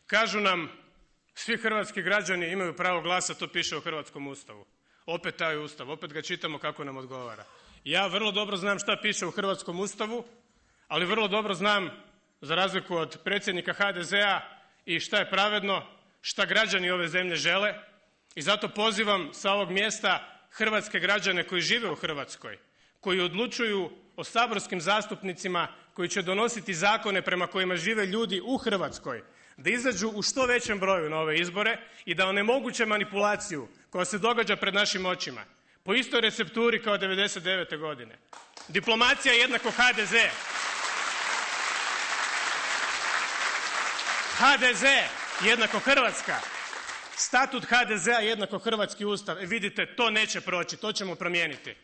Kažu nam svi hrvatski građani imaju pravo glasa, to piše u hrvatskom Ustavu. Opet taj Ustav, opet ga čitamo kako nam odgovara. Ja vrlo dobro znam šta piše u hrvatskom Ustavu, ali vrlo dobro znam, za razliku od predsjednika HDZ-a, i šta je pravedno, šta građani ove zemlje žele, i zato pozivam sa ovog mjesta hrvatske građane koji žive u Hrvatskoj, koji odlučuju o saborskim zastupnicima koji će donositi zakone prema kojima žive ljudi u Hrvatskoj, da izađu u što većem broju na ove izbore i da onemoguće manipulaciju koja se događa pred našim očima po istoj recepturi kao 99. godine. Diplomacija jednako HDZ. HDZ jednako Hrvatska. Statut HDZ-a jednako hrvatski Ustav. Vidite, to neće proći, to ćemo promijeniti.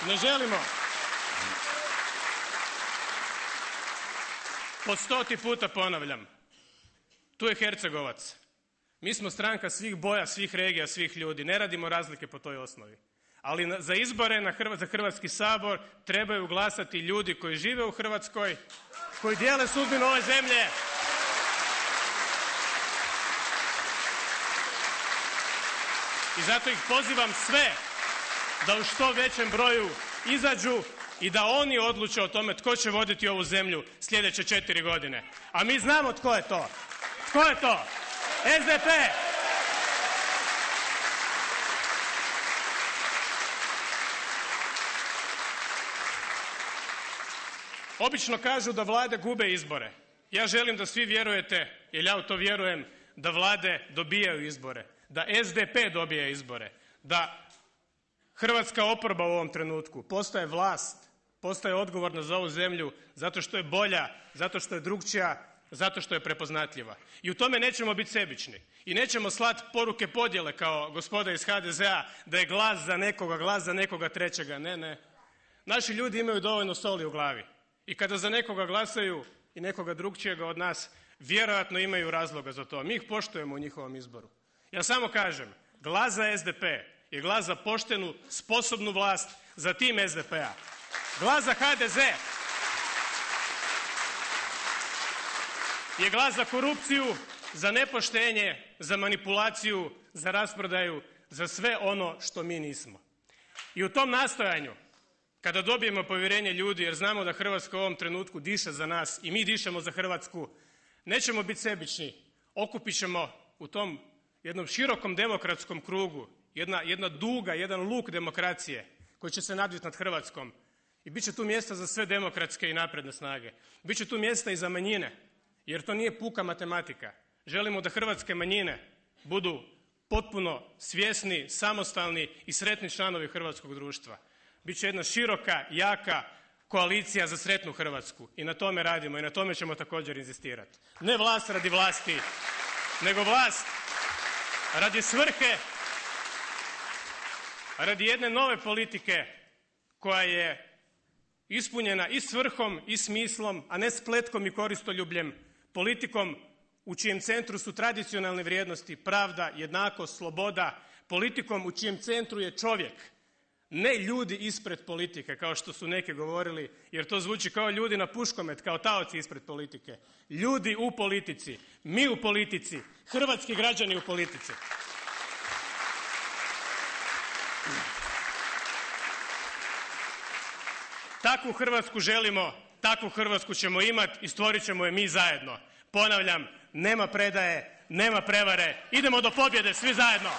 Ne želimo. Po 100. puta ponavljam, tu je Hercegovac. Mi smo stranka svih boja, svih regija, svih ljudi. Ne radimo razlike po toj osnovi. Ali za izbore za Hrvatski sabor trebaju glasati ljudi koji žive u Hrvatskoj, koji dijele sudbinu ove zemlje. I zato ih pozivam sve da u što većem broju izađu i da oni odluče o tome tko će voditi ovu zemlju sljedeće 4 godine. A mi znamo tko je to. Tko je to? SDP! Obično kažu da vlade gube izbore. Ja želim da svi vjerujete, jer ja u to vjerujem, da vlade dobijaju izbore, da SDP dobije izbore, da hrvatska oporba u ovom trenutku postaje vlast, postaje odgovorna za ovu zemlju zato što je bolja, zato što je drukčija, zato što je prepoznatljiva. I u tome nećemo biti sebični i nećemo slati poruke podjele kao gospoda iz HDZ-a da je glas za nekoga trećega. Ne, ne. Naši ljudi imaju dovoljno soli u glavi i kada za nekoga glasaju i nekoga drukčijega od nas, vjerojatno imaju razloga za to. Mi ih poštujemo u njihovom izboru. Ja samo kažem, glas za SDP je glas za poštenu, sposobnu vlast, za tim SDP-a. Glas za HDZ je glas za korupciju, za nepoštenje, za manipulaciju, za rasprodaju, za sve ono što mi nismo. I u tom nastojanju, kada dobijemo povjerenje ljudi, jer znamo da Hrvatska u ovom trenutku diše za nas i mi dišemo za Hrvatsku, nećemo biti sebični. Okupit ćemo u tom jednom širokom demokratskom krugu, jedna duga, jedan luk demokracije koji će se nadviti nad Hrvatskom. I bit će tu mjesta za sve demokratske i napredne snage. Bit će tu mjesta i za manjine, jer to nije puka matematika. Želimo da hrvatske manjine budu potpuno svjesni, samostalni i sretni članovi hrvatskog društva. Biće jedna široka, jaka koalicija za sretnu Hrvatsku i na tome radimo i na tome ćemo također inzistirati. Ne vlast radi vlasti, nego vlast radi svrhe, radi jedne nove politike koja je ispunjena i svrhom i smislom, a ne spletkom i koristoljubljem, politikom u čijem centru su tradicionalne vrijednosti, pravda, jednakost, sloboda, politikom u čijem centru je čovjek, ne ljudi ispred politike, kao što su neki govorili, jer to zvuči kao ljudi na puškomet, kao taoci ispred politike. Ljudi u politici, mi u politici, hrvatski građani u politici. Takvu Hrvatsku želimo, takvu Hrvatsku ćemo imati i stvorit ćemo je mi zajedno. Ponavljam, nema predaje, nema prevare, idemo do pobjede svi zajedno.